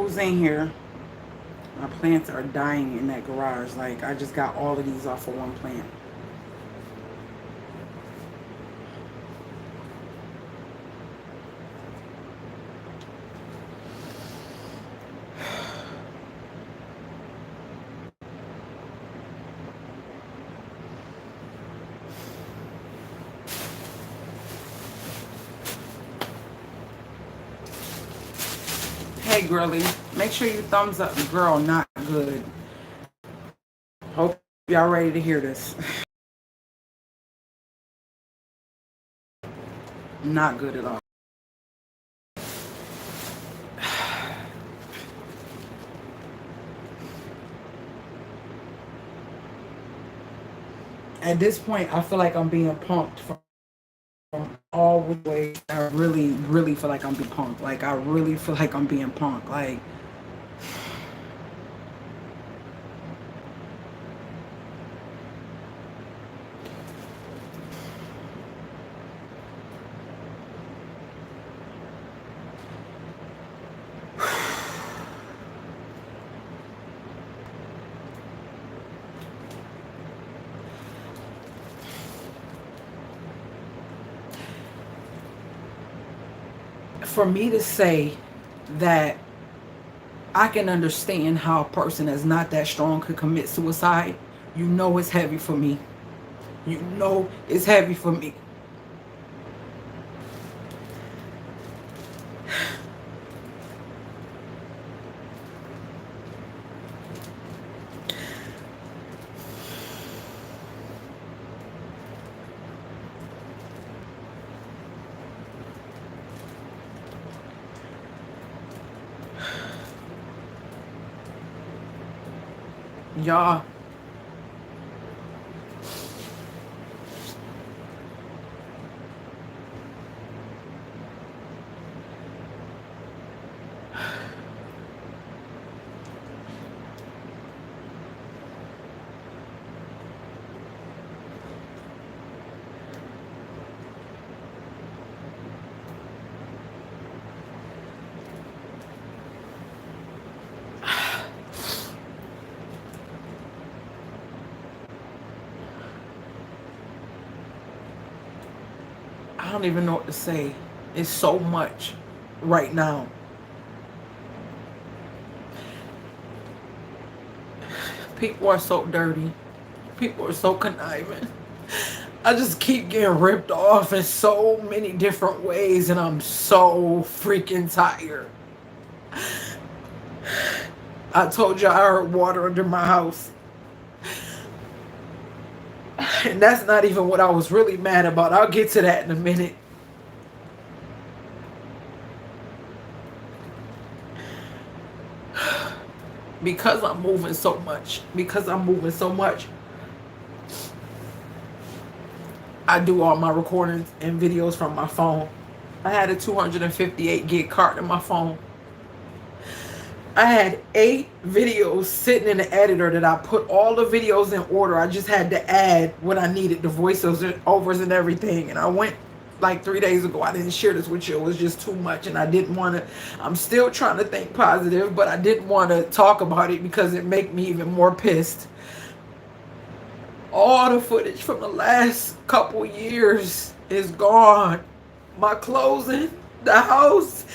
Who's in here? My plants are dying in that garage. Like, I just got all of these off of one plant. Hey, girly, make sure you thumbs up. Girl, not good. Hope y'all ready to hear this. Not good at all. At this point, I feel like I'm being punked from all the way. I really, really feel like I'm being punked. Like, I really feel like I'm being punked. Like, for me to say that I can understand how a person that's not that strong could commit suicide, you know it's heavy for me. You know it's heavy for me. Y'all, I don't even know what to say. It's so much right now. People are so dirty. People are so conniving. I just keep getting ripped off in so many different ways, and I'm so freaking tired. I told you I heard water under my house. And that's not even what I was really mad about. I'll get to that in a minute. Because I'm moving so much. I do all my recordings and videos from my phone. I had a 258 gig card in my phone. I had 8 videos sitting in the editor that I put all the videos in order. I just had to add what I needed, the voiceovers and everything. And I went like 3 days ago. I didn't share this with you. It was just too much. And I didn't want to, I'm still trying to think positive, but I didn't want to talk about it because it made me even more pissed. All the footage from the last couple years is gone. My closing, the house,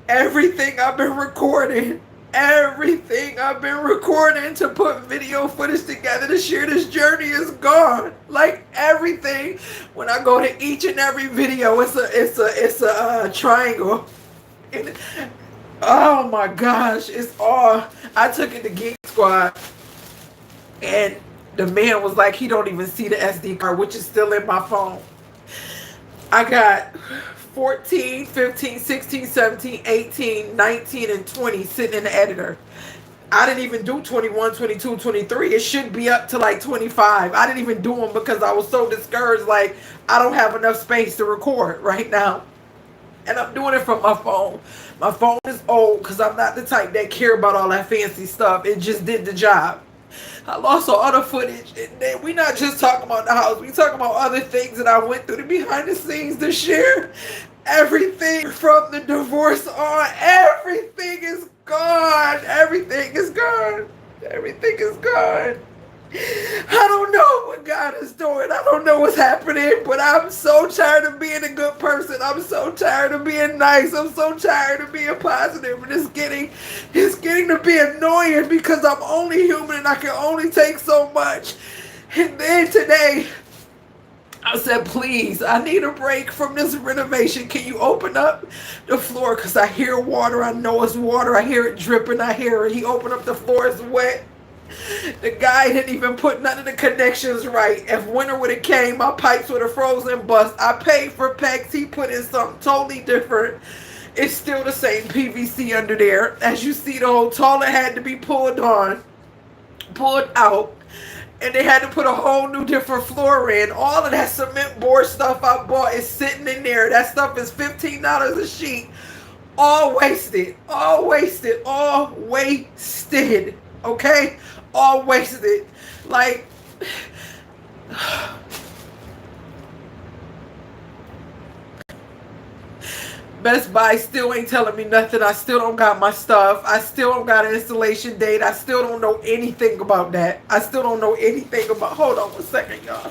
everything I've been recording. Everything I've been recording to put video footage together to share this journey is gone. Like everything. When I go to each and every video, it's a triangle. And, oh my gosh, it's all. I took it to Geek Squad, and the man was like, he don't even see the SD card, which is still in my phone. I got 14, 15, 16, 17, 18, 19, and 20 sitting in the editor. I didn't even do 21, 22, 23. It should be up to like 25. I didn't even do them because I was so discouraged. Like, I don't have enough space to record right now. And I'm doing it from my phone. My phone is old because I'm not the type that care about all that fancy stuff. It just did the job. I lost all the footage, and then we not just talking about the house. We talking about other things that I went through, the behind the scenes, to share everything from the divorce on. Everything is gone. Everything is gone. Everything is gone. I don't know what God is doing. I don't know what's happening, but I'm so tired of being a good person. I'm so tired of being nice. I'm so tired of being positive. And it's getting to be annoying because I'm only human and I can only take so much. And then today, I said, please, I need a break from this renovation. Can you open up the floor? Because I hear water. I know it's water. I hear it dripping. I hear it. He opened up the floor. It's wet. The guy didn't even put none of the connections right. If winter would have came, my pipes would have frozen bust. I paid for PEX. He put in something totally different. It's still the same PVC under there. As you see, the whole toilet had to be pulled out. And they had to put a whole new different floor in. All of that cement board stuff I bought is sitting in there. That stuff is $15 a sheet. All wasted. All wasted. All wasted. Okay? All wasted. Like, Best Buy still ain't telling me nothing. I still don't got my stuff. I still don't got an installation date. I still don't know anything about that. I still don't know anything about. Hold on one second, y'all.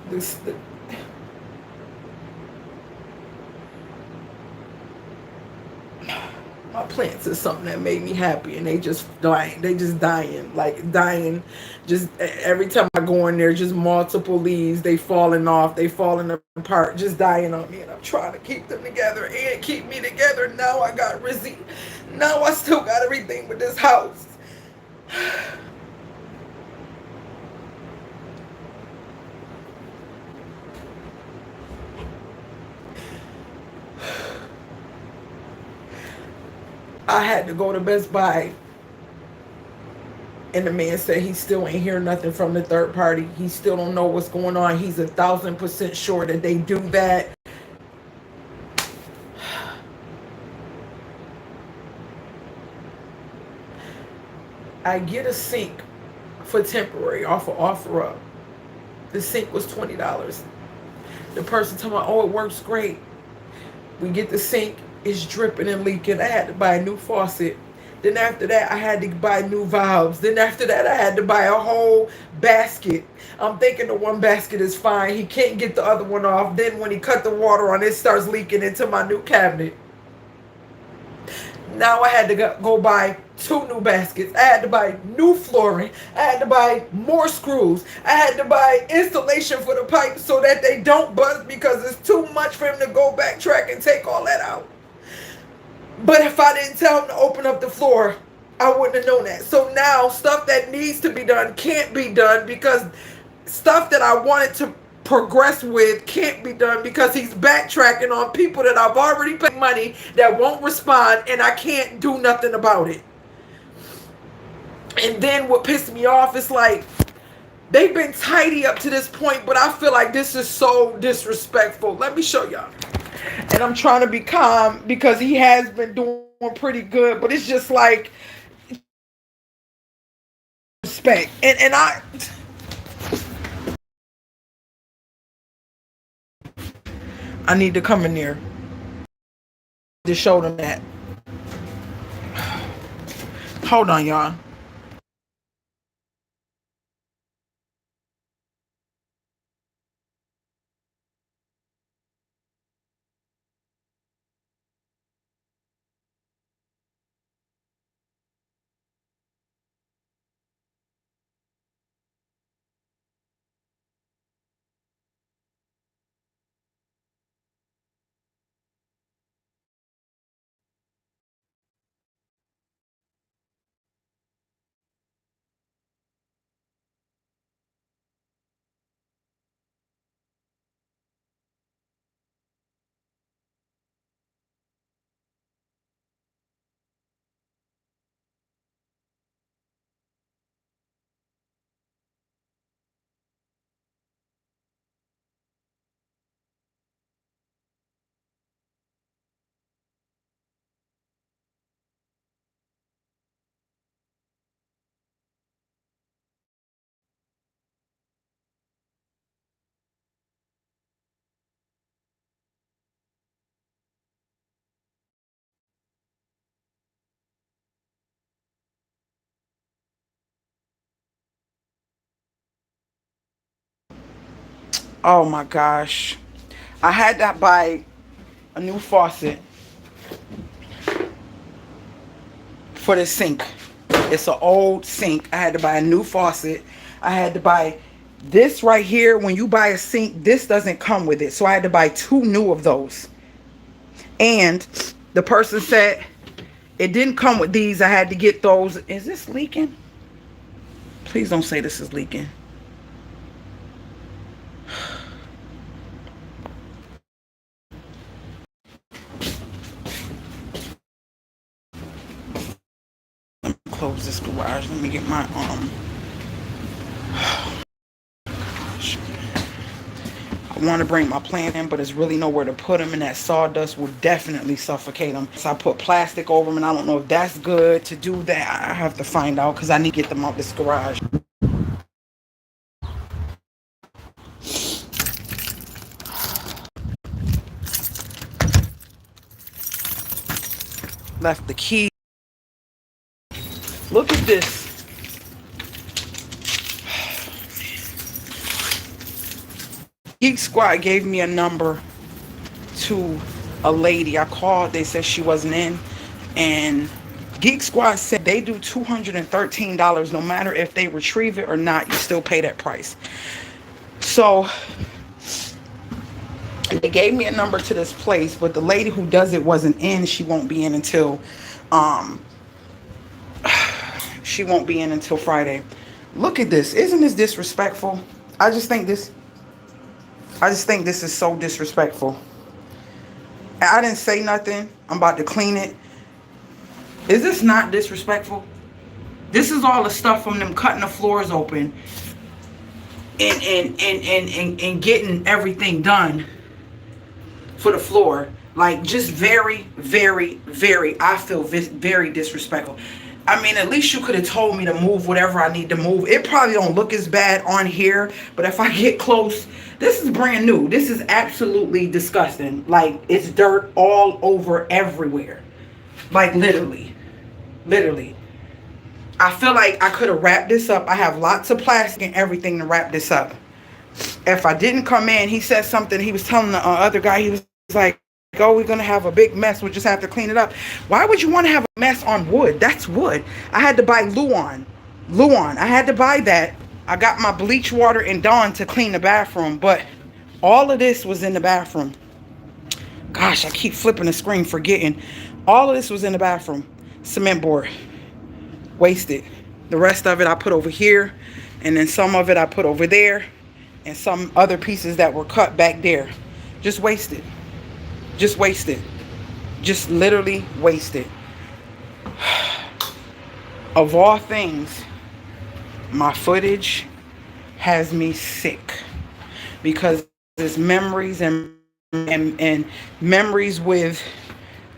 This, my plants is something that made me happy, and they just dying. They just dying, like dying. Just every time I go in there, just multiple leaves. They falling off. They falling apart. Just dying on me, and I'm trying to keep them together and keep me together. Now I got Rizzy. Now I still got everything with this house. I had to go to Best Buy, and the man said he still ain't hear nothing from the third party. He still don't know what's going on. He's 1,000% sure that they do that. I get a sink for temporary off of OfferUp. The sink was $20. The person told me, oh, it works great. We get the sink, it's dripping and leaking. I had to buy a new faucet. Then after that, I had to buy new valves. Then after that, I had to buy a whole basket. I'm thinking the one basket is fine. He can't get the other one off. Then when he cut the water on, it starts leaking into my new cabinet. Now I had to go buy 2 new baskets. I had to buy new flooring. I had to buy more screws. I had to buy installation for the pipes so that they don't bust, because it's too much for him to go backtrack and take all that out. But if I didn't tell him to open up the floor, I wouldn't have known that. So now stuff that needs to be done can't be done, because stuff that I wanted to progress with can't be done because he's backtracking on people that I've already paid money that won't respond, and I can't do nothing about it. And then what pissed me off is, like, they've been tidy up to this point, but I feel like this is so disrespectful. Let me show y'all. And I'm trying to be calm because he has been doing pretty good, but it's just like respect. And I need to come in there to show them that. Hold on, y'all. Oh my gosh. I had to buy a new faucet for the sink. It's an old sink. I had to buy a new faucet. I had to buy this right here. When you buy a sink, this doesn't come with it. So I had to buy 2 new of those. And the person said it didn't come with these. I had to get those. Is this leaking? Please don't say this is leaking. Let me close this garage. Let me get my I want to bring my plant in, but there's really nowhere to put them, and that sawdust will definitely suffocate them. So I put plastic over them, and I don't know if that's good to do that. I have to find out because I need to get them out this garage. Left the key. Look at this. Geek Squad gave me a number to a lady. I called. They said she wasn't in. And Geek Squad said they do $213. No matter if they retrieve it or not, you still pay that price. So they gave me a number to this place, but the lady who does it wasn't in. She won't be in until Friday. Look at this. Isn't this disrespectful? I just think this is so disrespectful. I didn't say nothing. I'm about to clean it. Is this not disrespectful? This is all the stuff from them cutting the floors open and getting everything done for the floor. Like, just very, very, very, I feel very disrespectful. I mean, at least you could have told me to move whatever I need to move. It probably don't look as bad on here, but if I get close, this is brand new. This is absolutely disgusting. Like, it's dirt all over everywhere. Like, literally. Literally. I feel like I could have wrapped this up. I have lots of plastic and everything to wrap this up. If I didn't come in, he said something. He was telling the other guy, he was like, oh, we're going to have a big mess. We'll just have to clean it up. Why would you want to have a mess on wood? That's wood. I had to buy Luan. I had to buy that. I got my bleach water and Dawn to clean the bathroom, but all of this was in the bathroom. Gosh, I keep flipping the screen, forgetting. All of this was in the bathroom. Cement board. Wasted. The rest of it I put over here, and then some of it I put over there, and some other pieces that were cut back there. Just wasted. Just wasted. Just literally wasted. Of all things, my footage has me sick because there's memories and memories with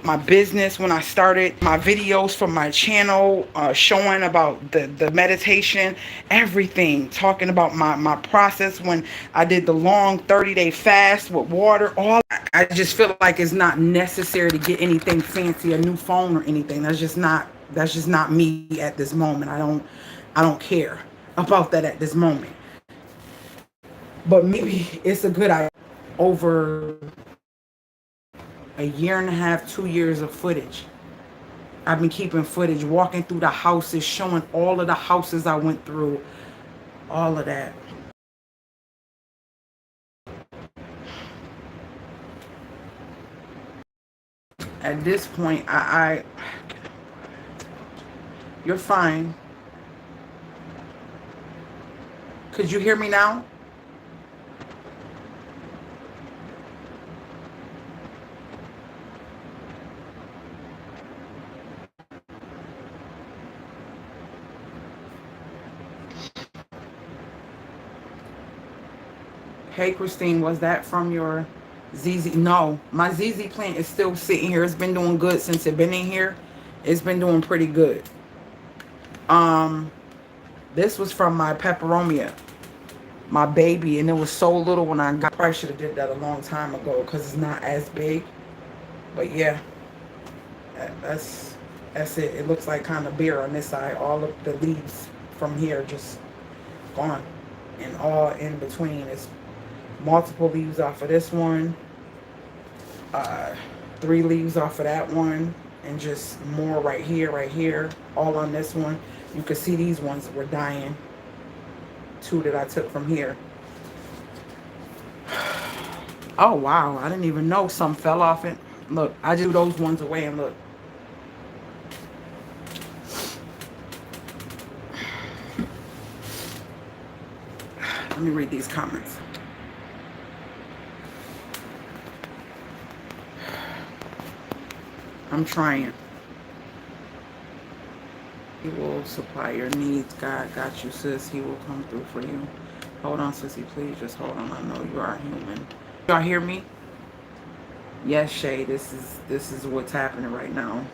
my business when I started my videos from my channel, showing about the meditation, everything, talking about my process when I did the long 30-day fast with water. All I just feel like it's not necessary to get anything fancy, a new phone or anything. That's just not me at this moment. I don't care about that at this moment. But maybe it's a good idea. Over a year and a half, 2 years of footage. I've been keeping footage, walking through the houses, showing all of the houses I went through, all of that. At this point, you're fine. Could you hear me now? Hey, Christine, was that from your ZZ? No, my ZZ plant is still sitting here. It's been doing good since it's been in here. It's been doing pretty good. This was from my peperomia, my baby, and it was so little when I got. Probably should have did that a long time ago because it's not as big. But yeah, that's it. It looks like kind of bare on this side. All of the leaves from here just gone, and all in between is multiple leaves off of this one, 3 leaves off of that one, and just more right here, all on this one. You can see these ones were dying. 2 that I took from here. Oh wow, I didn't even know some fell off it. Look, I just threw those ones away and look. Let me read these comments. I'm trying. He will supply your needs. God got you, sis. He will come through for you. Hold on, sissy, please. Just hold on. I know you are human. Y'all hear me? Yes, Shay. This is what's happening right now.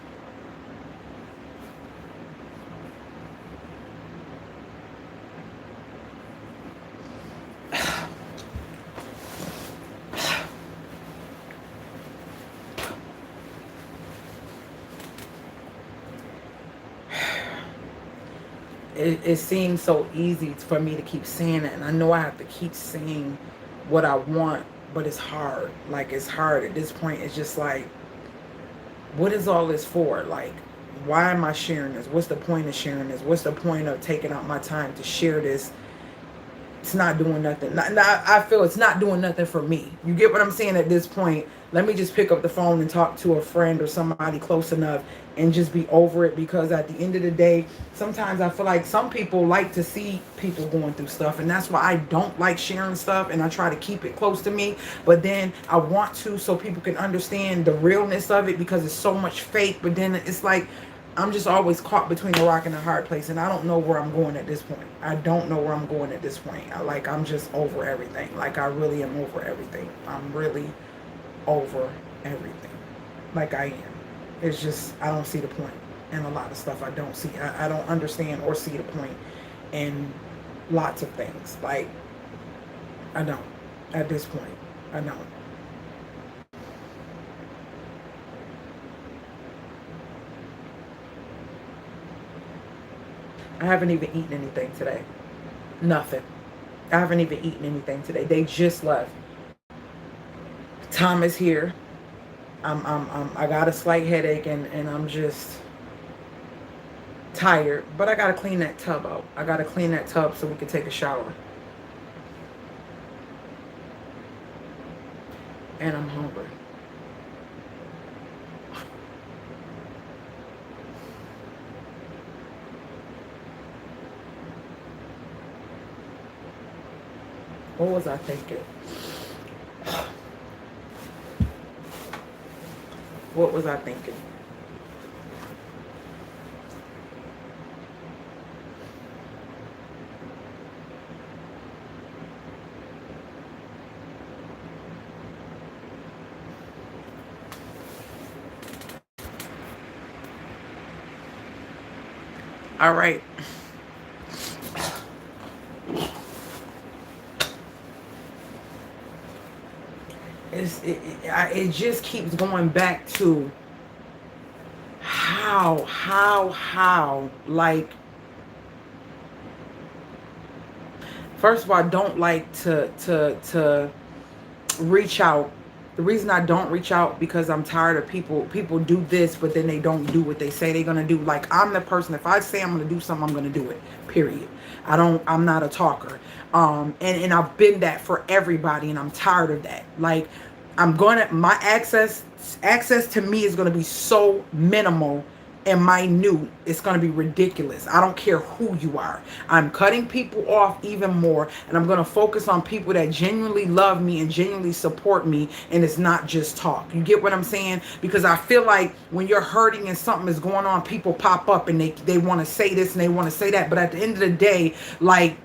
It seems so easy for me to keep saying it, and I know I have to keep saying what I want, but it's hard. Like, it's hard at this point. It's just like, what is all this for? Like, why am I sharing this? What's the point of sharing this? What's the point of taking out my time to share this? It's not doing nothing. I feel it's not doing nothing for me. You get what I'm saying at this point? Let me just pick up the phone and talk to a friend or somebody close enough and just be over it, because at the end of the day, sometimes I feel like some people like to see people going through stuff, and that's why I don't like sharing stuff, and I try to keep it close to me. But then I want to, so people can understand the realness of it, because it's so much fake. But then it's like I'm just always caught between a rock and a hard place, and I don't know where I'm going at this point. I don't know where I'm going at this point. I'm just over everything. Like, I really am over everything. I'm really over everything. Like, I am. It's just, I don't see the point in a lot of stuff. I don't see, I don't understand or see the point in lots of things. Like, I don't. At this point, I don't. I haven't even eaten anything today. Nothing. I haven't even eaten anything today. They just left. Tom is here. I got a slight headache, and I'm just tired. But I gotta clean that tub out. I gotta clean that tub so we can take a shower. And I'm hungry. What was I thinking? What was I thinking? All right. It just keeps going back to how, like, first of all, I don't like to reach out. The reason I don't reach out, because I'm tired of people do this, but then they don't do what they say they're gonna do. Like, I'm the person, if I say I'm gonna do something, I'm gonna do it, period. I'm not a talker. And I've been that for everybody, and I'm tired of that. Like, my access to me is gonna be so minimal and minute, it's going to be ridiculous. I don't care who you are. I'm cutting people off even more, and I'm going to focus on people that genuinely love me and genuinely support me, and it's not just talk. You get what I'm saying? Because I feel like when you're hurting and something is going on, people pop up and they want to say this and they want to say that, but at the end of the day, like,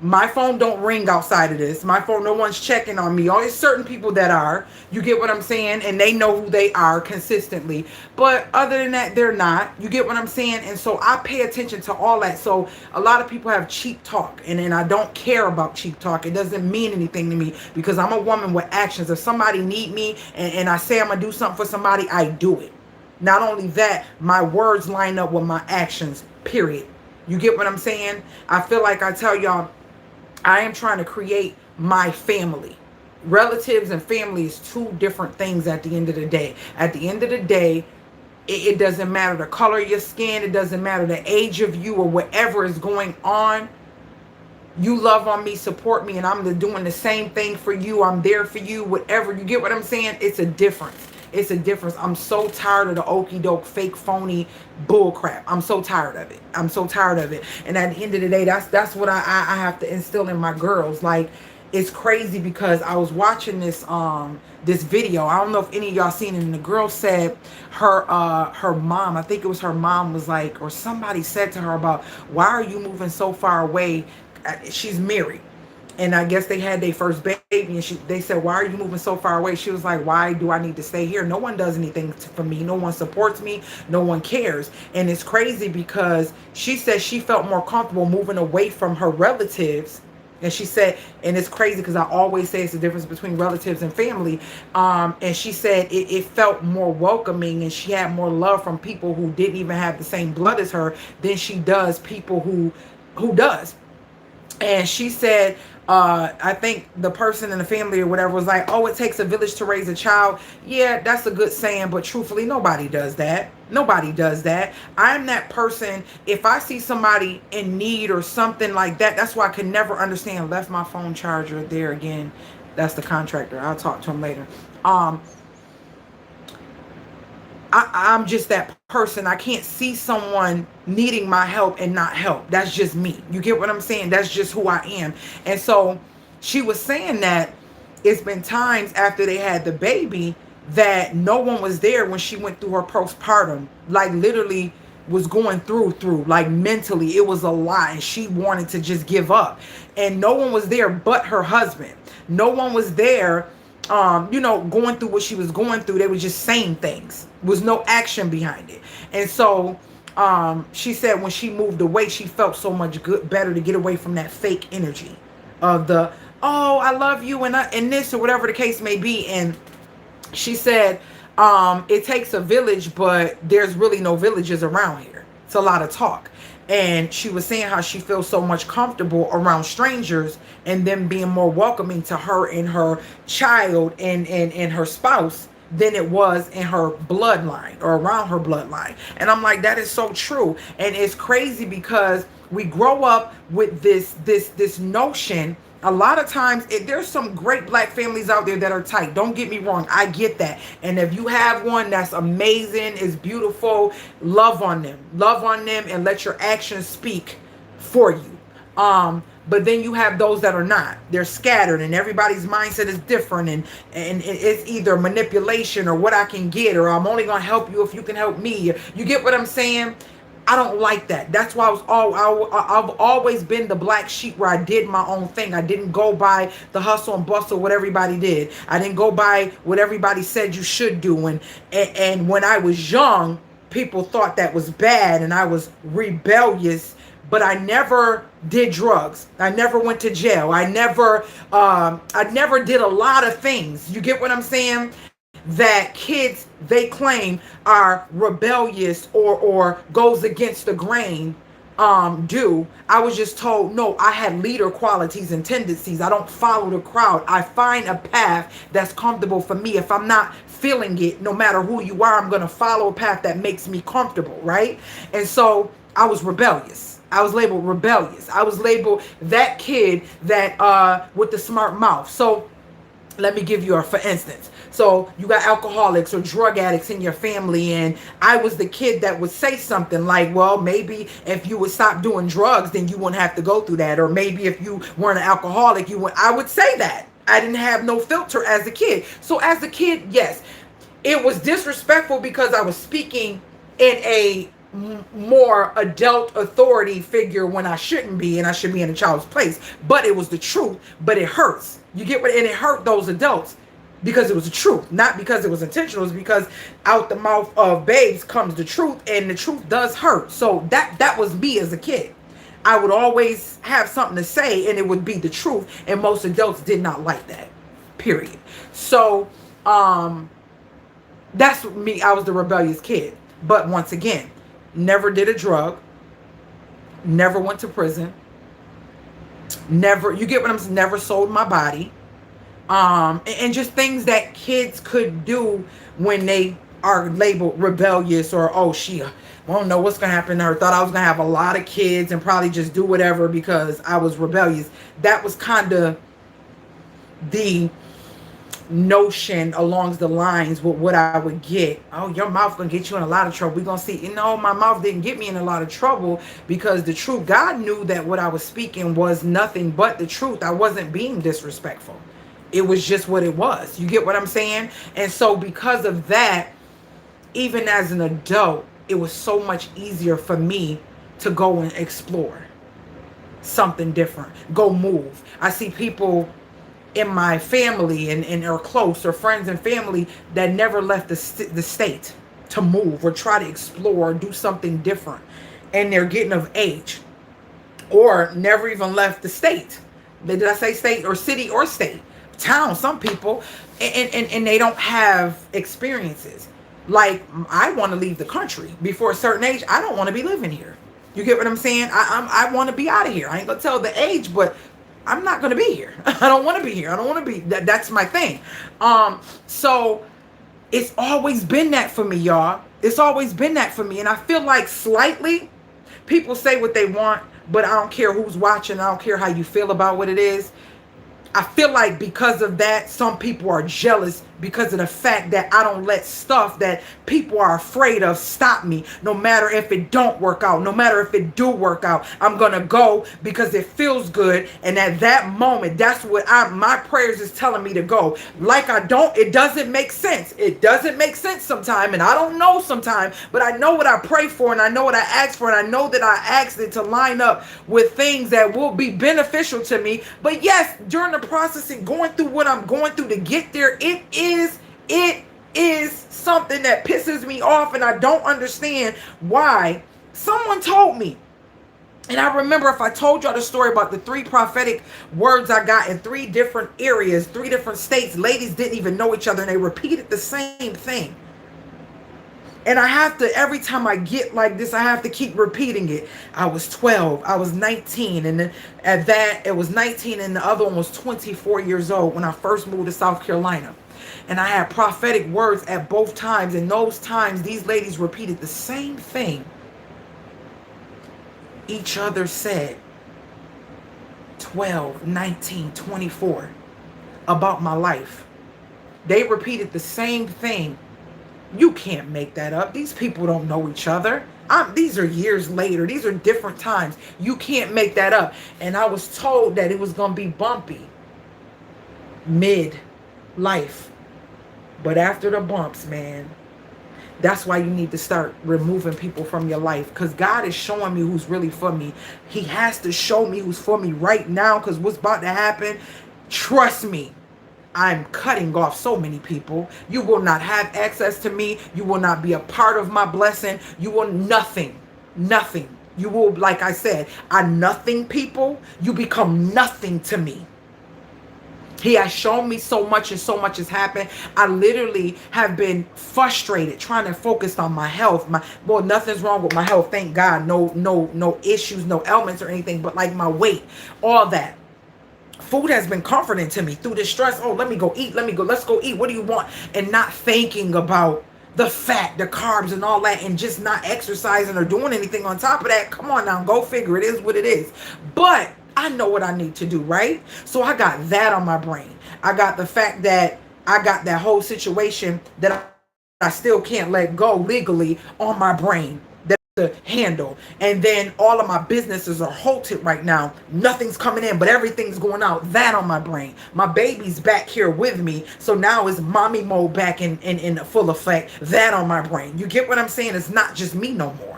my phone don't ring outside of this. My phone, no one's checking on me. Only certain people that are. You get what I'm saying? And they know who they are consistently. But other than that, they're not. You get what I'm saying? And so I pay attention to all that. So a lot of people have cheap talk. And I don't care about cheap talk. It doesn't mean anything to me, because I'm a woman with actions. If somebody need me and I say I'm going to do something for somebody, I do it. Not only that, my words line up with my actions, period. You get what I'm saying? I feel like I tell y'all, I am trying to create my family. Relatives and family is two different things at the end of the day. At the end of the day, it doesn't matter the color of your skin. It doesn't matter the age of you or whatever is going on. You love on me, support me, and I'm doing the same thing for you. I'm there for you, whatever. You get what I'm saying? It's a difference. It's a difference. I'm so tired of the okie doke, fake, phony bull crap. I'm so tired of it. I'm so tired of it. And at the end of the day, that's what I have to instill in my girls. Like, it's crazy because I was watching this video. I don't know if any of y'all seen it, and the girl said her mom, I think it was her mom, was like, or somebody said to her about, why are you moving so far away? She's married, and I guess they had their first baby, and they said, why are you moving so far away? She was like, why do I need to stay here? No one does anything for me. No one supports me. No one cares. And it's crazy because she said she felt more comfortable moving away from her relatives. And she said, and it's crazy because I always say it's the difference between relatives and family. And she said it felt more welcoming, and she had more love from people who didn't even have the same blood as her than she does people who does. And she said, I think the person in the family or whatever was like, oh, it takes a village to raise a child. Yeah, that's a good saying, but truthfully, nobody does that. Nobody does that. I'm that person. If I see somebody in need or something like that, that's why I can never understand. Left my phone charger there again. That's the contractor. I'll talk to him later. I'm just that person. I can't see someone needing my help and not help. That's just me. You get what I'm saying? That's just who I am. And so she was saying that it's been times after they had the baby that no one was there when she went through her postpartum. Like, literally was going through like, mentally it was a lot, and she wanted to just give up, and no one was there but her husband. No one was there going through what she was going through. They were just saying things. Was no action behind it. And so she said when she moved away, she felt so much better to get away from that fake energy of the, oh, I love you, and this, or whatever the case may be. And she said it takes a village, but there's really no villages around here. It's a lot of talk. And she was saying how she feels so much comfortable around strangers and them being more welcoming to her and her child and her spouse than it was in her bloodline or around her bloodline. And I'm like, that is so true. And it's crazy because we grow up with this notion. A lot of times, there's some great black families out there that are tight. Don't get me wrong. I get that. And if you have one, that's amazing. It's beautiful. Love on them. Love on them, and let your actions speak for you. But then you have those that are not. They're scattered, and everybody's mindset is different. And it's either manipulation or what I can get, or I'm only going to help you if you can help me. You get what I'm saying? I don't like that. That's why I've always been the black sheep, where I did my own thing. I didn't go by the hustle and bustle what everybody did. I didn't go by what everybody said you should do. And when I was young, people thought that was bad, and I was rebellious. But I never did drugs. I never went to jail. I never did a lot of things. You get what I'm saying? That kids, they claim, are rebellious or goes against the grain do. I was just told, no, I had leader qualities and tendencies. I don't follow the crowd. I find a path that's comfortable for me. If I'm not feeling it, no matter who you are, I'm going to follow a path that makes me comfortable, right? And so I was rebellious. I was labeled rebellious. I was labeled that kid that with the smart mouth. So let me give you a for instance. So you got alcoholics or drug addicts in your family, and I was the kid that would say something like, well, maybe if you would stop doing drugs, then you wouldn't have to go through that. Or maybe if you weren't an alcoholic, I would say that. I didn't have no filter as a kid. So as a kid, yes, it was disrespectful because I was speaking in a more adult authority figure when I shouldn't be, and I should be in a child's place. But it was the truth. But it hurts. You get what? And it hurt those adults because it was the truth, not because it was intentional. It's because out the mouth of babes comes the truth, and the truth does hurt. So that was me as a kid. I would always have something to say, and it would be the truth, and most adults did not like that, period. So that's me. I was the rebellious kid. But once again, never did a drug, never went to prison, never, you get what I'm saying, never sold my body, And just things that kids could do when they are labeled rebellious, or oh, she I don't know what's gonna happen to her. Thought I was gonna have a lot of kids and probably just do whatever because I was rebellious. That was kind of the notion along the lines with what I would get. Oh, your mouth gonna get you in a lot of trouble. We're gonna see. You know, my mouth didn't get me in a lot of trouble because the truth, God knew that what I was speaking was nothing but the truth. I wasn't being disrespectful. It was just what it was. You get what I'm saying? And so because of that, even as an adult, it was so much easier for me to go and explore something different, go move. I see people in my family and or close or friends and family that never left the state to move or try to explore or do something different, and they're getting of age, or never even left the state. Did I say state or city or state? Town, some people, and they don't have experiences. Like, I want to leave the country before a certain age. I don't want to be living here. You get what I'm saying? I want to be out of here. I ain't gonna tell the age, but I'm not gonna be here. I don't want to be here. I don't want to be. That's my thing. So it's always been that for me, y'all. It's always been that for me, and I feel like slightly people say what they want, but I don't care who's watching. I don't care how you feel about what it is. I feel like because of that, some people are jealous because of the fact that I don't let stuff that people are afraid of stop me. No matter if it don't work out, no matter if it do work out, I'm going to go because it feels good. And at that moment, that's what my prayers is telling me to go. Like it doesn't make sense. It doesn't make sense sometimes. And I don't know sometimes, but I know what I pray for and I know what I ask for. And I know that I asked it to line up with things that will be beneficial to me. But yes, during the process and going through what I'm going through to get there, it is something that pisses me off, and I don't understand why. Someone told me, and I remember if I told y'all the story about the 3 prophetic words I got in 3 different areas, 3 different states, ladies didn't even know each other and they repeated the same thing. And I have to, every time I get like this, I have to keep repeating it. I was 12, I was 19, and then at that, it was 19, and the other one was 24 years old when I first moved to South Carolina. And I had prophetic words at both times, and those times, these ladies repeated the same thing. Each other said 12, 19, 24 about my life. They repeated the same thing. You can't make that up. These people don't know each other. These are years later. These are different times. You can't make that up. And I was told that it was going to be bumpy mid-life. But after the bumps, man, that's why you need to start removing people from your life. Because God is showing me who's really for me. He has to show me who's for me right now, because what's about to happen, trust me, I'm cutting off so many people. You will not have access to me. You will not be a part of my blessing. You will nothing. You will, like I said, nothing people. You become nothing to me. He has shown me so much, and so much has happened. I literally have been frustrated trying to focus on my health. Well, nothing's wrong with my health. Thank God. No issues, no ailments or anything, but like my weight, all that. Food has been comforting to me through this stress. Oh, let's go eat. Let's go eat. What do you want? And not thinking about the fat, the carbs and all that, and just not exercising or doing anything on top of that. Come on now, go figure. It is what it is. But I know what I need to do, right? So I got that on my brain. I got the fact that I got that whole situation that I still can't let go legally on my brain that to handle. And then all of my businesses are halted right now. Nothing's coming in, but everything's going out. That on my brain. My baby's back here with me. So now it's mommy mode back in full effect. That on my brain. You get what I'm saying? It's not just me no more.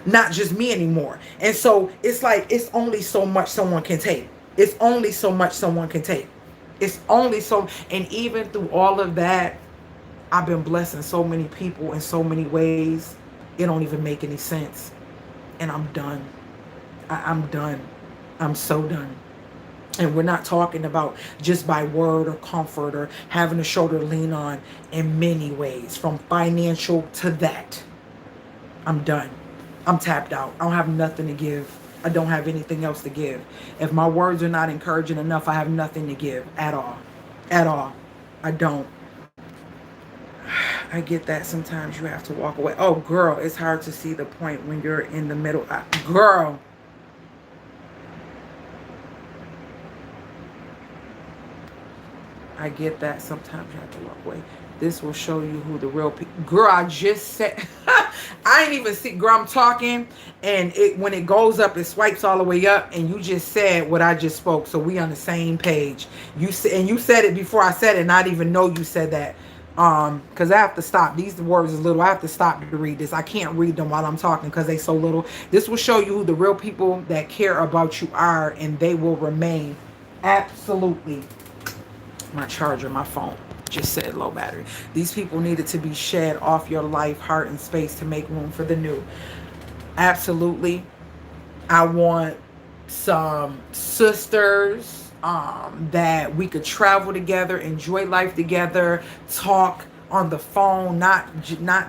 Not just me anymore. And so it's like, it's only so much someone can take. It's only so much someone can take. It's only so, and even through all of that, I've been blessing so many people in so many ways. It don't even make any sense. And I'm done. I'm done. I'm so done. And we're not talking about just by word or comfort or having a shoulder to lean on in many ways, from financial to that. I'm done. I'm tapped out. I don't have nothing to give. I don't have anything else to give. If my words are not encouraging enough, I have nothing to give at all. At all. I don't. I get that sometimes you have to walk away. Oh, girl, it's hard to see the point when you're in the middle. Girl. I get that sometimes you have to walk away. This will show you who the real people. Girl, I just said, I ain't even see, girl, I'm talking, and when it goes up, it swipes all the way up, and you just said what I just spoke, so we on the same page. You said it before I said it, and I didn't even know you said that. Because I have to stop. These words is little. I have to stop to read this. I can't read them while I'm talking because they so little. This will show you who the real people that care about you are, and they will remain. Absolutely. My charger, my phone just said low battery. These people needed to be shed off your life, heart, and space to make room for the new. Absolutely. I want some sisters that we could travel together, enjoy life together, talk on the phone, not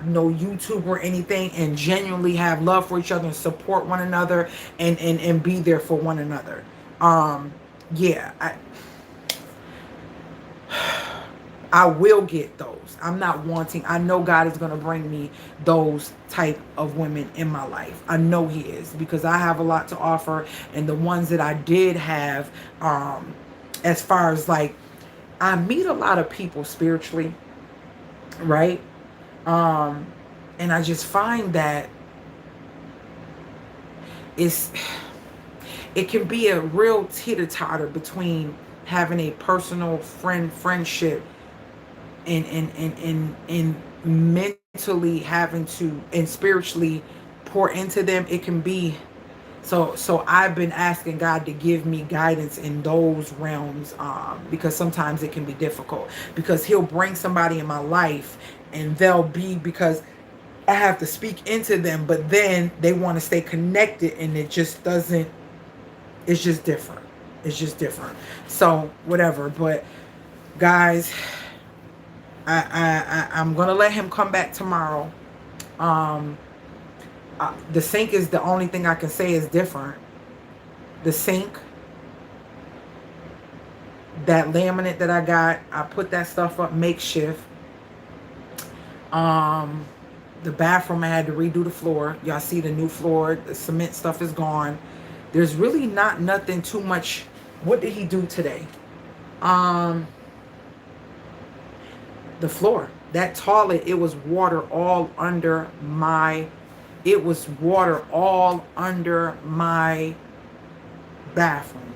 no YouTube or anything, and genuinely have love for each other and support one another and be there for one another. Yeah, I will get those. I'm not wanting. I know God is going to bring me those type of women in my life. I know he is, because I have a lot to offer. And the ones that I did have, as far as like, I meet a lot of people spiritually, right? And I just find that it can be a real teeter-totter between having a personal friendship and mentally having to, and spiritually pour into them. It can be so I've been asking God to give me guidance in those realms, because sometimes it can be difficult, because he'll bring somebody in my life and they'll be, because I have to speak into them, but then they want to stay connected, and it just doesn't, it's just different. It's just different. So whatever. But guys, I'm gonna let him come back tomorrow. The sink is the only thing I can say is different. The sink, that laminate that I got, I put that stuff up makeshift. The bathroom, I had to redo the floor. Y'all see the new floor. The cement stuff is gone. There's really not nothing too much. What did he do today? The floor, that toilet, it was water all under my, it was water all under my bathroom.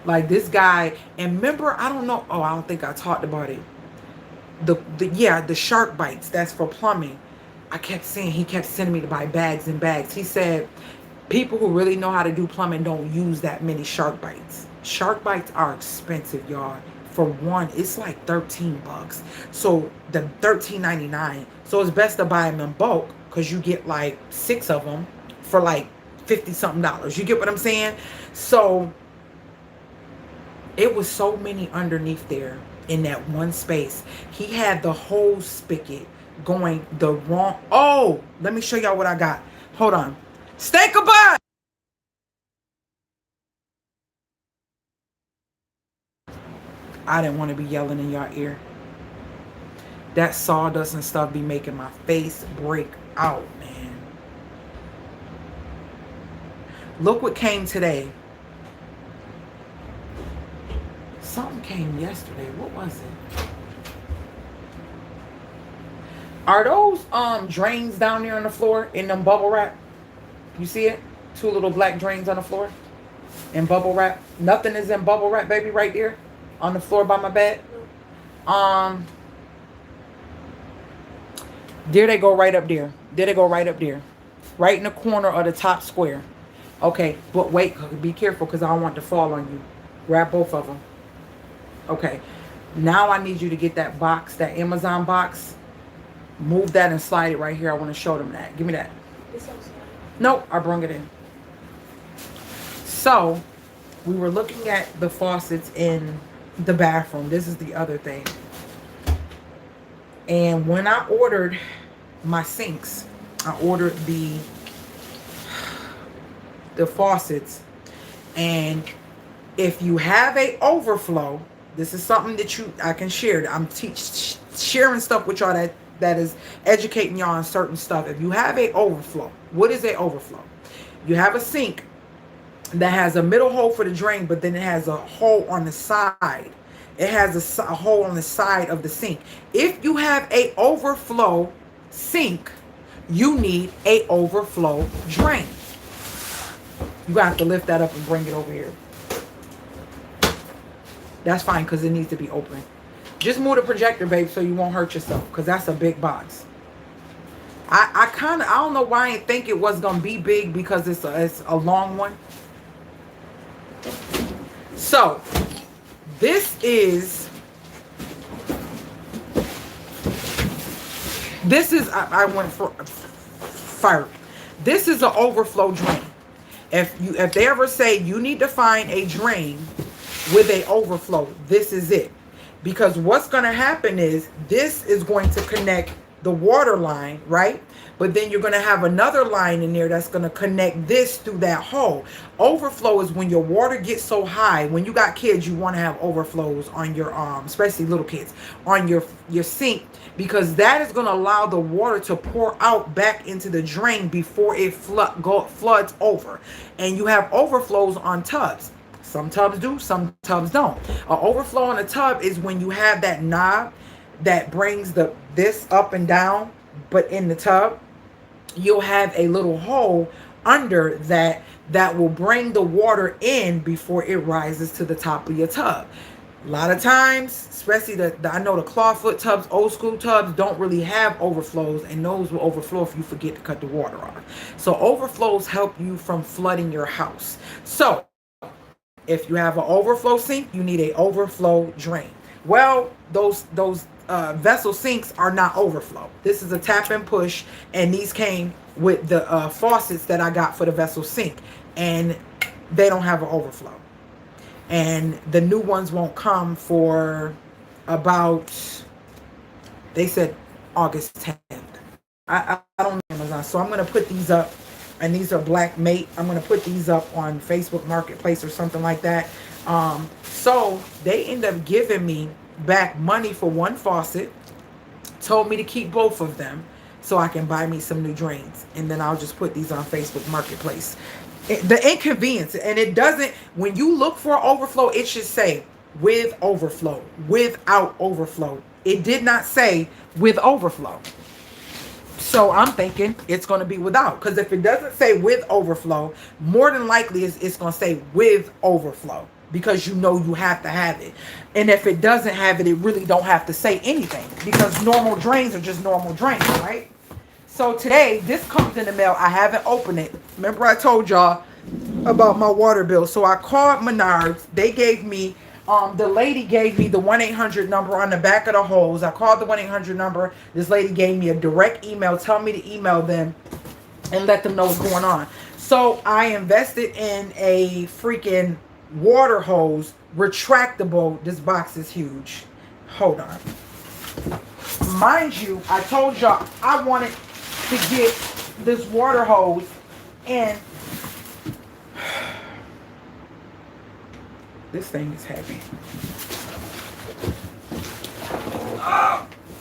Like this guy, and remember, I don't know, oh, I don't think I talked about it. The shark bites, that's for plumbing. I kept saying, he kept sending me to buy bags and bags. He said, people who really know how to do plumbing don't use that many shark bites. Shark bites are expensive, y'all. For one, it's like $13. So the $13.99. So it's best to buy them in bulk, because you get like 6 of them for like $50-something. You get what I'm saying? So it was so many underneath there in that one space. He had the whole spigot going the wrong. Oh, let me show y'all what I got. Hold on. Stay goodbye. I didn't want to be yelling in your ear. That sawdust and stuff be making my face break out, man. Look what came today. Something came yesterday. What was it? Are those drains down there on the floor in them bubble wrap? You see it? 2 little black drains on the floor in bubble wrap. Nothing is in bubble wrap, baby, right there on the floor by my bed. There they go, right up there. There they go, right up there. Right in the corner of the top square. Okay, but wait, be careful, because I don't want to fall on you. Grab both of them. Okay, now I need you to get that box, that Amazon box. Move that and slide it right here. I want to show them that. Give me that. Nope, I brung it in. So, we were looking at the faucets in the bathroom. This is the other thing. And when I ordered my sinks, I ordered the the faucets. And if you have a overflow, this is something that I can share. I'm sharing stuff with y'all that is educating y'all on certain stuff. If you have a overflow, what is a overflow? You have a sink that has a middle hole for the drain, but then it has a hole on the side. It has a hole on the side of the sink. If you have a overflow sink, you need a overflow drain. You have to lift that up and bring it over here. That's fine, because it needs to be open. Just move the projector, babe, so you won't hurt yourself, because that's a big box. I don't know why I didn't think it was going to be big, because it's a long one. So, this is, I went for fire. This is an overflow drain. If they ever say you need to find a drain with a overflow, this is it. Because what's going to happen is this is going to connect the water line, right? But then you're going to have another line in there that's going to connect this through that hole. Overflow is when your water gets so high. When you got kids, you want to have overflows on your especially little kids, on your sink, because that is going to allow the water to pour out back into the drain before it floods over. And you have overflows on tubs. Some tubs do, some tubs don't. An overflow on a tub is when you have that knob that brings this up and down, but in the tub, you'll have a little hole under that will bring the water in before it rises to the top of your tub. A lot of times, especially I know the clawfoot tubs, old school tubs, don't really have overflows, and those will overflow if you forget to cut the water off. So overflows help you from flooding your house. So if you have an overflow sink, you need an overflow drain. Well, those vessel sinks are not overflow. This is a tap and push, and these came with the faucets that I got for the vessel sink, and they don't have an overflow. And the new ones won't come for about, they said August 10th. I don't know Amazon, so I'm going to put these up. And these are Black Mate. I'm going to put these up on Facebook Marketplace or something like that. So they end up giving me back money for one faucet. Told me to keep both of them so I can buy me some new drains. And then I'll just put these on Facebook Marketplace. The inconvenience. And it doesn't, when you look for overflow, it should say with overflow, without overflow. It did not say with overflow. So I'm thinking it's going to be without. Because if it doesn't say with overflow, more than likely it's going to say with overflow. Because you know you have to have it. And if it doesn't have it, it really don't have to say anything. Because normal drains are just normal drains, right? So today, this comes in the mail. I haven't opened it. Remember I told y'all about my water bill. So I called Menards. They gave me... the lady gave me the 1-800 number on the back of the hose. I called the 1-800 number. This lady gave me a direct email telling me to email them and let them know what's going on. So I invested in a freaking water hose, retractable. This box is huge. Hold on. Mind you, I told y'all I wanted to get this water hose, and this thing is heavy.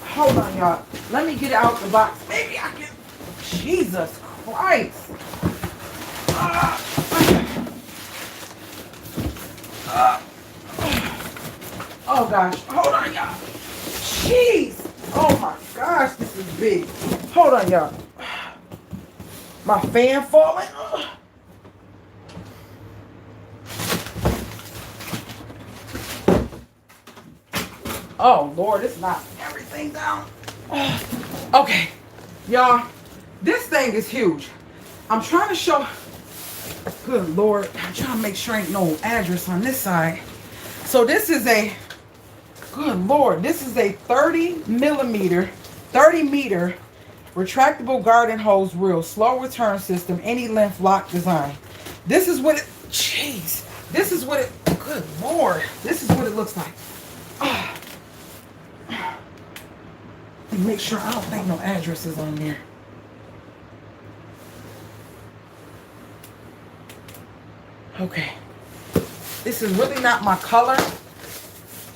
Hold on, y'all. Let me get it out the box. Maybe I can. Jesus Christ. Oh gosh. Hold on, y'all. Jeez. Oh my gosh, this is big. Hold on, y'all. My fan falling. Oh Lord, it's not everything down. Okay, y'all, this thing is huge. I'm trying to show. Good Lord, I'm trying to make sure ain't no address on this side. So this is a, good Lord, this is a 30 meter retractable garden hose reel, slow return system, any length lock design. This is what it, jeez, this is what it, good Lord, this is what it looks like. Make sure I don't think no addresses on there. Okay. This is really not my color,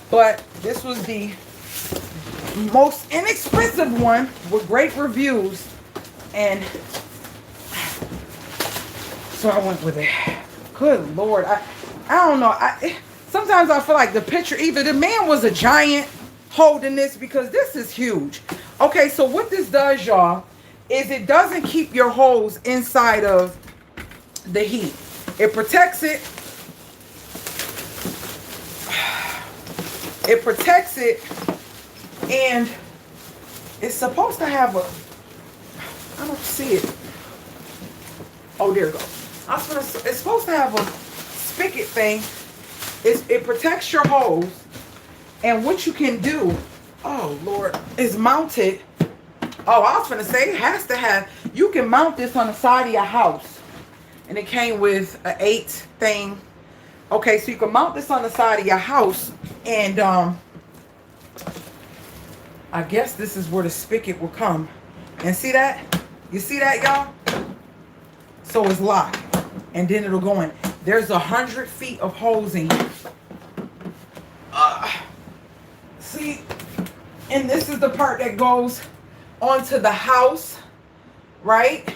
but this was the most inexpensive one with great reviews. And so I went with it. Good Lord. I don't know. Sometimes I feel like the picture, either the man was a giant holding this, because this is huge. Okay, so what this does, y'all, is it doesn't keep your hose inside of the heat. It protects it. It protects it, and it's supposed to have a, I don't see it. Oh, there it goes. It's supposed to have a spigot thing. It protects your hose, and what you can do, oh Lord, is mount it. Oh, I was gonna say it has to have, you can mount this on the side of your house, and it came with an 8 thing. Okay, so you can mount this on the side of your house, and I guess this is where the spigot will come. And see that? You see that, y'all? So it's locked, and then it'll go in. There's 100 feet of hose in here. See, and this is the part that goes onto the house, right?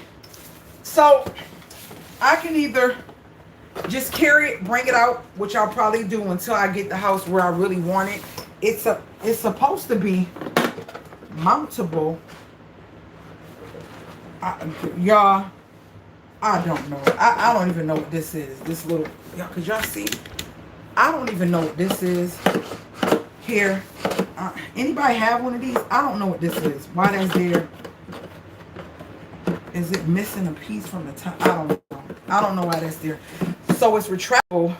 So I can either just carry it, bring it out, which I'll probably do until I get the house where I really want it. It's supposed to be mountable. Y'all, I don't know. I don't even know what this is. This little, y'all, could y'all see? I don't even know what this is. Here, anybody have one of these? I don't know what this is. Why that's there? Is it missing a piece from the top? I don't know. I don't know why that's there. So it's retractable,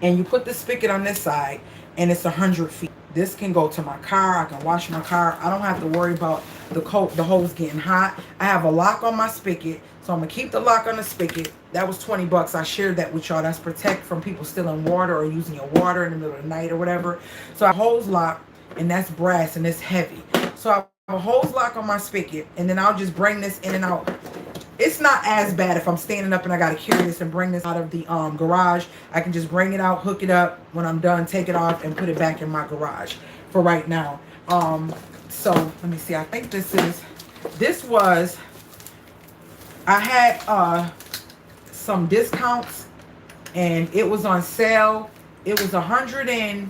and you put the spigot on this side, and it's 100 feet. This can go to my car. I can wash my car. I don't have to worry about the hose getting hot. I have a lock on my spigot, so I'm gonna keep the lock on the spigot. That was 20 bucks. I shared that with y'all. That's protect from people stealing water or using your water in the middle of the night or whatever. So I have a hose lock, and that's brass, and it's heavy. So I have a hose lock on my spigot, and then I'll just bring this in and out. It's not as bad if I'm standing up and I gotta carry this and bring this out of the garage. I can just bring it out, hook it up. When I'm done, take it off and put it back in my garage for right now. So let me see. I think this was, I had some discounts, and it was on sale. It was 100 and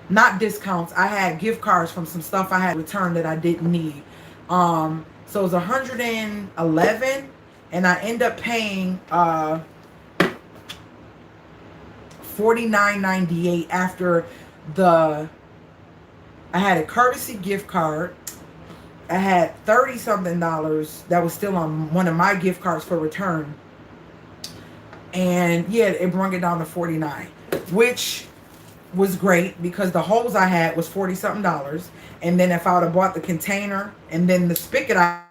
not discounts. I had gift cards from some stuff I had returned that I didn't need. So it was 111, and I end up paying $49.98 after I had a courtesy gift card. I had $30-something that was still on one of my gift cards for return. And yeah, it brought it down to $49, which was great because the hose I had was $40-something. And then if I would have bought the container, and then the spigot I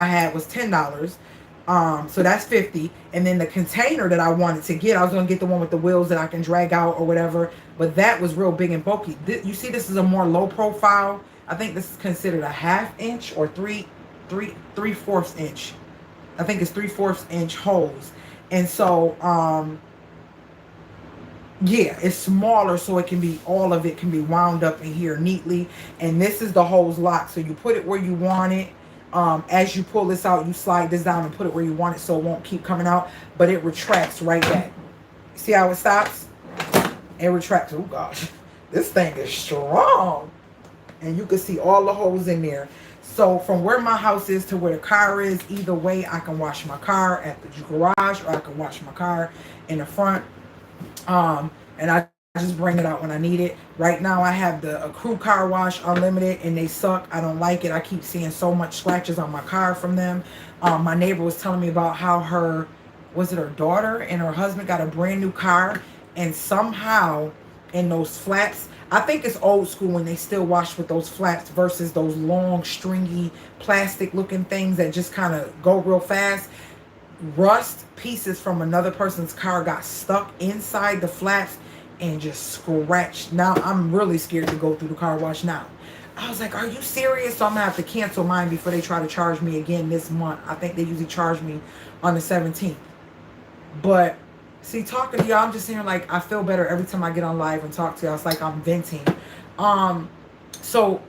had was $10. So that's $50. And then the container that I wanted to get, I was going to get the one with the wheels that I can drag out or whatever. But that was real big and bulky. You see, this is a more low profile. I think this is considered a 1/2 inch or 3/4 inch. I think it's 3/4 inch hose. And so, yeah, it's smaller, so it can be, all of it can be wound up in here neatly. And this is the hose lock, so you put it where you want it. As you pull this out, you slide this down and put it where you want it, so it won't keep coming out, but it retracts right back. See how it stops? It retracts. Oh gosh, this thing is strong. And you can see all the holes in there. So from where my house is to where the car is, either way, I can wash my car at the garage, or I can wash my car in the front. And I just bring it out when I need it. Right now I have a crew car wash unlimited, and they suck. I don't like it. I keep seeing so much scratches on my car from them. My neighbor was telling me about how her daughter and her husband got a brand new car, and somehow in those flaps, I think it's old school when they still wash with those flaps versus those long stringy plastic looking things that just kind of go real fast. Rust pieces from another person's car got stuck inside the flaps and just scratched. Now I'm really scared to go through the car wash now. I was like, are you serious? So I'm gonna have to cancel mine before they try to charge me again this month. I think they usually charge me on the 17th. But see, talking to y'all, I'm just saying, like, I feel better every time I get on live and talk to y'all. It's like I'm venting. So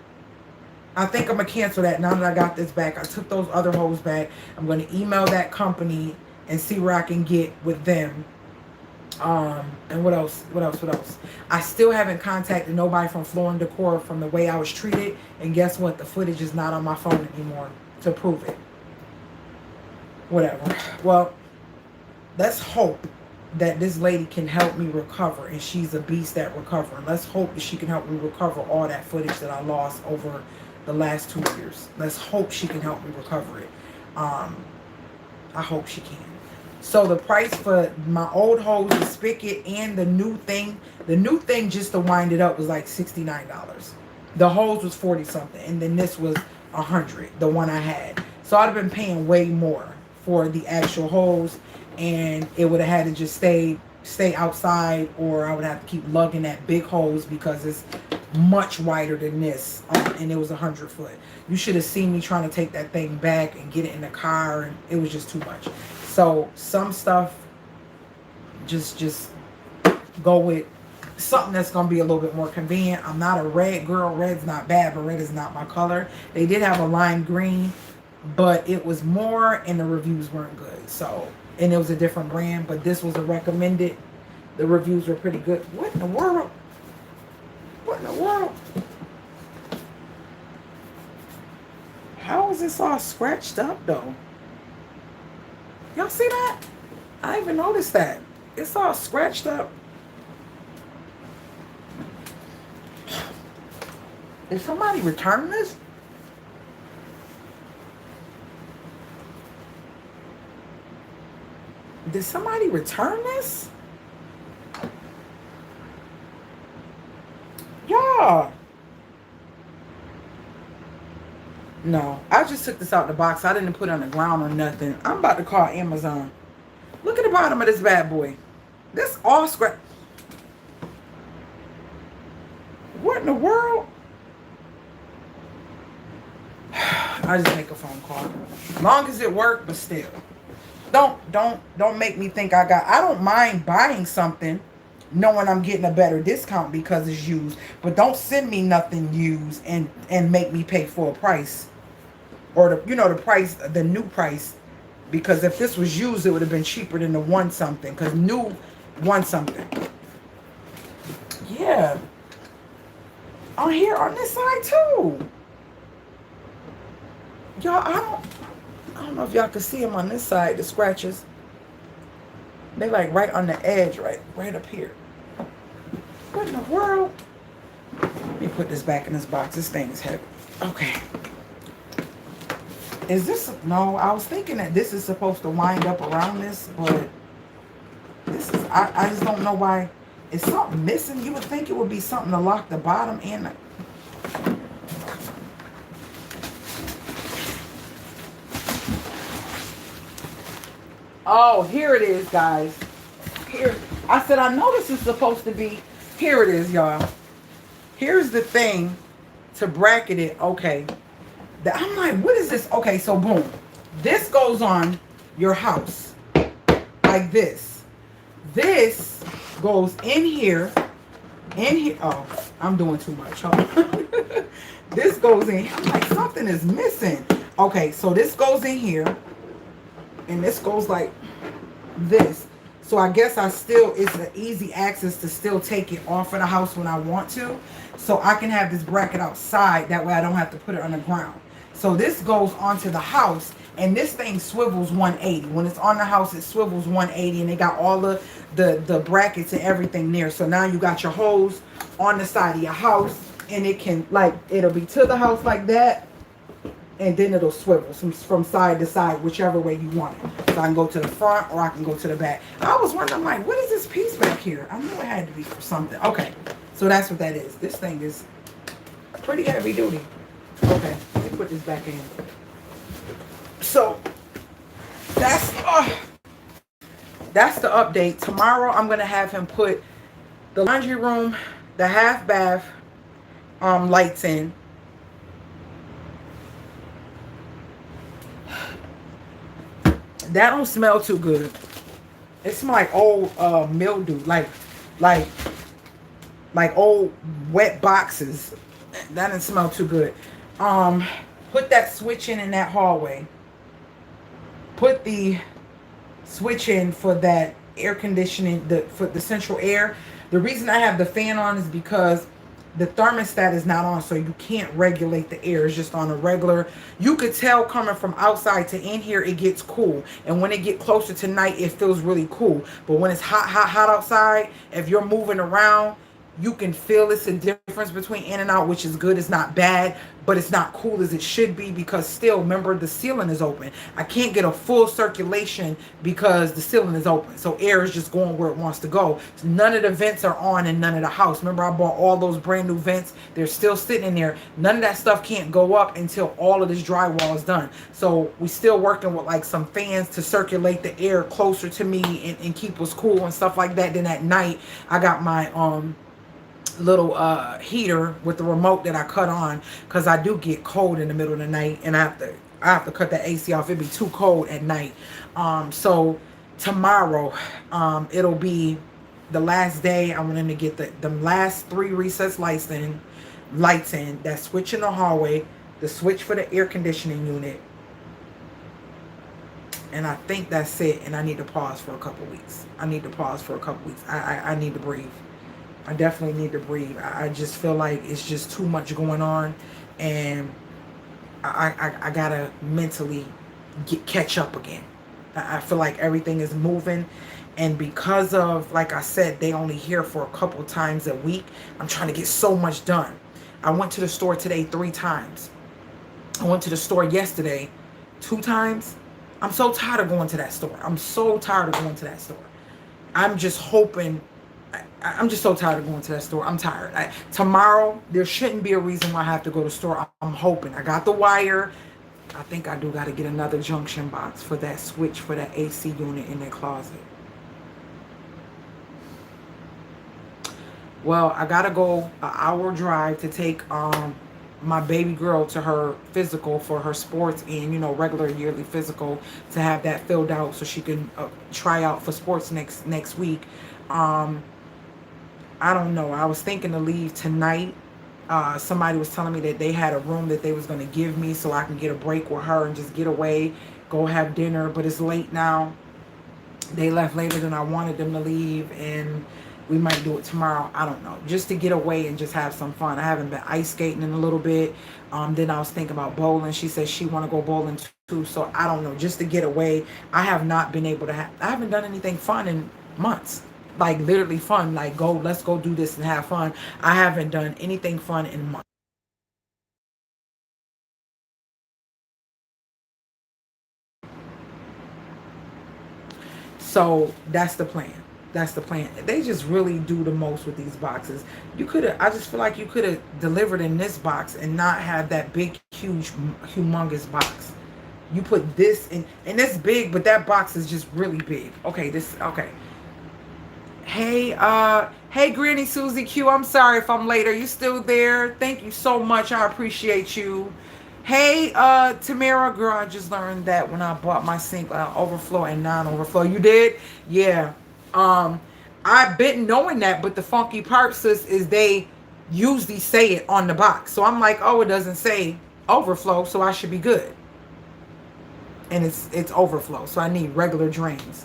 I think I'm gonna cancel that now that I got this back. I took those other hoes back. I'm gonna email that company and see where I can get with them. And what else? I still haven't contacted nobody from Floor and Decor from the way I was treated. And guess what? The footage is not on my phone anymore to prove it. Whatever. Well, let's hope that this lady can help me recover, and she's a beast at recovering. Let's hope that she can help me recover all that footage that I lost over the last 2 years. Let's hope she can help me recover it. I hope she can. So the price for my old hose, the spigot, and the new thing just to wind it up was like $69. The hose was 40 something, and then this was 100, the one I had. So I'd have been paying way more for the actual hose, and it would have had to just stay outside, or I would have to keep lugging that big hose because it's much wider than this, and it was 100 foot. You should have seen me trying to take that thing back and get it in the car, and it was just too much. So some stuff, just go with something that's going to be a little bit more convenient. I'm not a red girl. Red's not bad, but red is not my color. They did have a lime green, but it was more, and the reviews weren't good. So, and it was a different brand, but this was a recommended. The reviews were pretty good. What in the world? What in the world? How is this all scratched up, though? Y'all see that? I didn't even noticed that. It's all scratched up. Did somebody return this? Did somebody return this? Y'all. No, I just took this out the box. I didn't put it on the ground or nothing. I'm about to call Amazon. Look at the bottom of this bad boy. This all scratch. What in the world? I just make a phone call. Long as it worked, but still. Don't make me think I don't mind buying something knowing I'm getting a better discount because it's used, but don't send me nothing used and make me pay full price, or the price, the new price, because if this was used it would have been cheaper than the one something, because new one something. Yeah, on here on this side too, y'all. I don't know if y'all can see them on this side, the scratches. They like right on the edge, right up here. What in the world? Let me put this back in this box. This thing is heavy. Okay. Is this, no, I was thinking that this is supposed to wind up around this, but this is, I just don't know why. Is something missing? You would think it would be something to lock the bottom and the, oh, here it is, guys. Here, I said, I know this is supposed to be, here it is, y'all. Here's the thing to bracket it. Okay. I'm like, what is this? Okay, so boom. This goes on your house. Like this. This goes in here. In here. Oh, I'm doing too much. Hold on. This goes in. I'm like, something is missing. Okay, so this goes in here. And this goes like this. So I guess it's an easy access to still take it off of the house when I want to. So I can have this bracket outside. That way I don't have to put it on the ground. So this goes onto the house, and this thing swivels 180. When it's on the house, it swivels 180, and they got all the brackets and everything there. So now you got your hose on the side of your house, and it can, like, it'll be to the house like that, and then it'll swivel from side to side, whichever way you want it. So I can go to the front or I can go to the back. I was wondering, like, what is this piece back here? I knew it had to be for something. Okay, so that's what that is. This thing is pretty heavy duty. Okay, let me put this back in. So that's the update. Tomorrow I'm gonna have him put the laundry room, the half bath lights in. That don't smell too good. It smells like old mildew, like like old wet boxes. That didn't smell too good. Put that switch in that hallway. Put the switch in for that air conditioning, for the central air. The reason I have the fan on is because the thermostat is not on, so you can't regulate the air. It's just on a regular. You could tell coming from outside to in here, it gets cool. And when it get closer to night, it feels really cool. But when it's hot, hot, hot outside, if you're moving around, you can feel it's a difference between in and out, which is good. It's not bad, but it's not cool as it should be, because still, remember, the ceiling is open. I can't get a full circulation because the ceiling is open. So air is just going where it wants to go. So none of the vents are on in none of the house. Remember, I bought all those brand new vents. They're still sitting in there. None of that stuff can't go up until all of this drywall is done. So we still working with like some fans to circulate the air closer to me and keep us cool and stuff like that. Then at night, I got my little heater with the remote that I cut on, because I do get cold in the middle of the night, and I have to cut that AC off. It'd be too cold at night. So tomorrow it'll be the last day. I want them to get the last 3 recessed lights in, that switch in the hallway, the switch for the air conditioning unit, and I think that's it. And I need to pause for a couple weeks. I need to breathe. I definitely need to breathe. I just feel like it's just too much going on, and I gotta mentally catch up again. I feel like everything is moving, and because of, like I said, they only here for a couple times a week, I'm trying to get so much done. I went to the store today 3 times. I went to the store yesterday 2 times. I'm so tired of going to that store. I'm so just hoping. I'm just so tired of going to that store. I'm tired. Tomorrow, there shouldn't be a reason why I have to go to the store. I'm hoping. I got the wire. I think I do got to get another junction box for that switch for that AC unit in that closet. Well, I got to go an hour drive to take my baby girl to her physical for her sports and, you know, regular yearly physical, to have that filled out so she can try out for sports next week. I don't know. I was thinking to leave tonight. Somebody was telling me that they had a room that they was going to give me so I can get a break with her and just get away, go have dinner. But it's late now. They left later than I wanted them to leave, and we might do it tomorrow. I don't know. Just to get away and just have some fun. I haven't been ice skating in a little bit. Then I was thinking about bowling. She said she want to go bowling too. So I don't know. Just to get away. I have not been able to I haven't done anything fun in months. Like literally fun, like let's go do this and have fun. I haven't done anything fun in months. So that's the plan. They just really do the most with these boxes. I just feel like you could have delivered in this box and not have that big, huge, humongous box. You put this in, and it's big, but that box is just really big. Okay, okay. Hey, Granny Susie Q, I'm sorry if I'm late. Are you still there? Thank you so much. I appreciate you. Hey, Tamara, girl, I just learned that when I bought my sink, overflow and non-overflow. You did? Yeah. I've been knowing that, but the funky part, sis, is they usually say it on the box. So I'm like, oh, it doesn't say overflow, so I should be good. And it's overflow, so I need regular drains.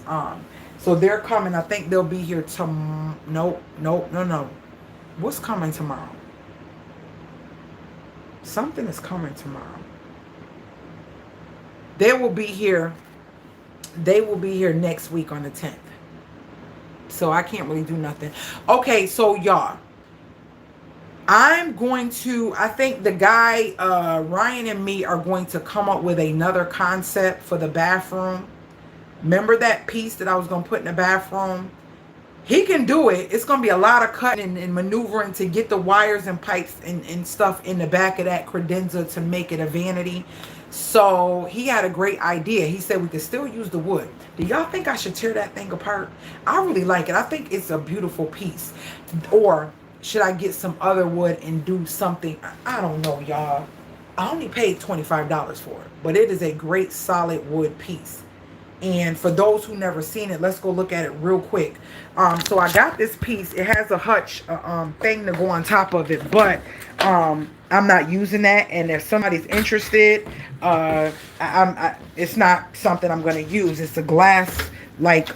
So they're coming. I think they'll be here tomorrow. No. What's coming tomorrow? Something is coming tomorrow. They will be here next week on the 10th. So I can't really do nothing. Okay, so y'all, I think the guy, Ryan and me are going to come up with another concept for the bathroom. Remember that piece that I was going to put in the bathroom? He can do it. It's going to be a lot of cutting and maneuvering to get the wires and pipes and stuff in the back of that credenza to make it a vanity. So he had a great idea. He said we could still use the wood. Do y'all think I should tear that thing apart? I really like it. I think it's a beautiful piece. Or should I get some other wood and do something? I don't know, y'all. I only paid $25 for it. But it is a great solid wood piece. And for those who never seen it, let's go look at it real quick. So I got this piece. It has a hutch thing to go on top of it, but I'm not using that. And if somebody's interested, it's not something I'm going to use. It's a glass, like it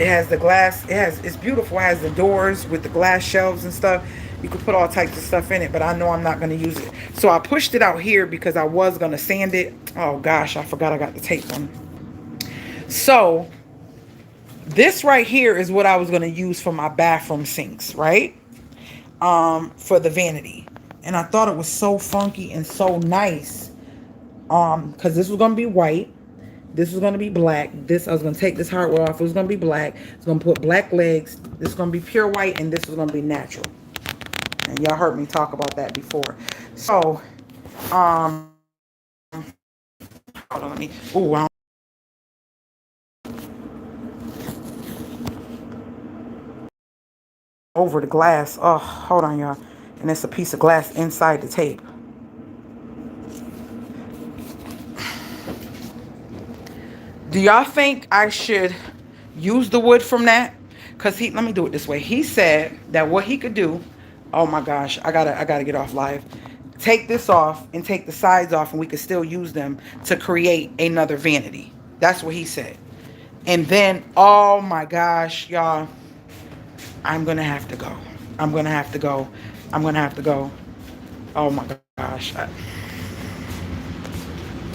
has the glass. It's beautiful. It has the doors with the glass shelves and stuff. You could put all types of stuff in it, but I know I'm not going to use it. So I pushed it out here because I was going to sand it. Oh gosh, I forgot I got the tape on. So this right here is what I was going to use for my bathroom sinks, right? For the vanity. And I thought it was so funky and so nice. Because this was going to be white. This was going to be black. I was going to take this hardware off. It was going to be black. It's going to put black legs. This is going to be pure white, and this is going to be natural. And y'all heard me talk about that before. So, hold on, let me, over the glass. Oh, hold on, y'all. And it's a piece of glass inside the tape. Do y'all think I should use the wood from that? Because let me do it this way. He said that what he could do, oh my gosh, I gotta get off live. Take this off and take the sides off, and we could still use them to create another vanity. That's what he said. And then, oh my gosh, y'all, I'm gonna have to go. I'm gonna have to go. Oh my gosh.